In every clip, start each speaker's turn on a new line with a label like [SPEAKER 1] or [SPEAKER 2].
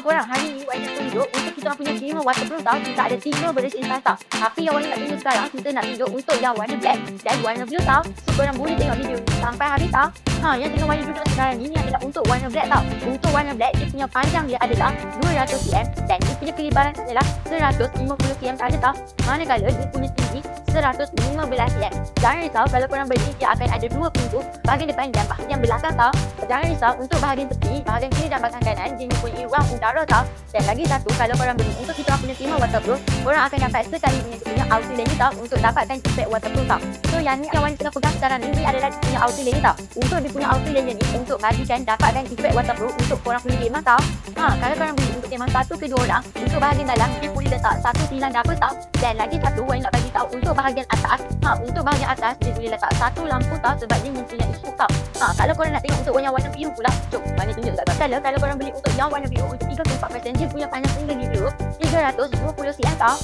[SPEAKER 1] korang, hari ni Wan nak tunjuk untuk kita orang punya khemah waterproof tau. Kita ada 3 beres instance tau. Tapi yang Wan nak tunjuk sekarang, kita nak tunjuk untuk yang warna black dan warna blue tau. So korang boleh tengok video ni sampai habis tau. Yang tengah Wan duduk sekarang ni adalah untuk warna black tau. Untuk warna black, dia punya panjang dia adalah 200 cm dan dia punya kelebaran adalah 150 cm saja tau. Manakala dia punya tinggi 115 cm. Jangan risau kalau korang beli, dia akan ada 2 pintu, bahagian depan dan bahagian belakang tau. Jangan risau untuk bahagian tepi, bahagian kiri dan bahagian kanan, dia mempunyai ruang udara tau. Dan lagi satu, kalau korang beli untuk kita punya khemah waterproof, korang akan dapat sekali punya outer tau untuk dapatkan efek waterproof tau. So yang ni yang Wan tengah pegang sekarang ni adalah dia punya outer layer tau. Untuk dia punya outer layer ni untuk bagikan dapatkan efek waterproof untuk korang punya khemah tau. Kalau korang beli untuk khemah 1 ke 2 orang, untuk bahagian dalam dia boleh letak 1 tilang dapur tau. Dan lagi satu, Wan nak bagi tahu untuk bahagian atas. Untuk bahagian atas dia boleh letak 1 lampu tau sebab dia mempunyai scoop tau. Kalau korang nak tengok untuk yang warna biru pula, jom Wan tunjuk kat korang. Kalau korang beli untuk yang warna biru untuk 3 ke 4 person, dia punya panjang single biru 320 cm tau.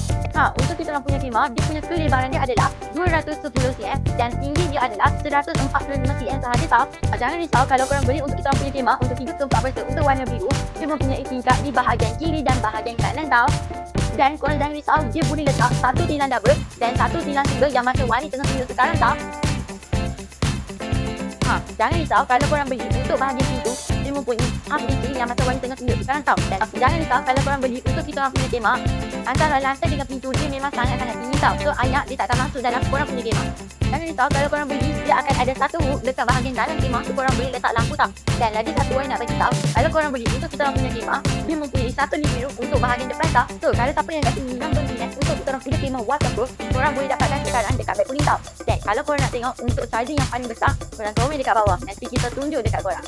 [SPEAKER 1] Untuk kita orang punya khemah, dia punya kelebaran dia adalah 210 cm dan tinggi dia adalah 145 cm sahaja tau. Jangan risau kalau korang beli untuk kita orang punya khemah untuk 3 ke 4 person untuk warna biru, dia mempunyai tingkap di bahagian kiri dan bahagian kanan tau. Dan korang jangan risau, dia boleh letak 1 tilang double dan 1 tilang single yang macam Wan ni tengah tunjuk sekarang tau. Jangan risau kalau korang beli untuk bahagian pintu, dia mempunyai half DC yang macam Wan tengah tunjuk sekarang tau. Dan jangan risau kalau korang beli untuk kita orang punya khemah, antara lantai dengan pintu dia memang sangat-sangat tinggi tau. So ayak dia tak akan masuk dalam korang punya khemah. Jangan risau kalau korang beli, dia akan ada satu hook dekat bahagian dalam khemah, so korang boleh letak lampu tau. Dan lagi satu Wan nak bagi tahu, kalau korang beli untuk kita orang punya khemah, dia mempunyai satu living room untuk bahagian depan tau. So kalau siapa yang kat sini yang berminat untuk kita orang punya khemah waterproof, korang boleh dapatkan sekarang dekat Beg Kuning tau. Dan kalau korang nak tengok untuk saiz yang paling besar, korang komen dekat bawah, nanti kita tunjuk dekat korang.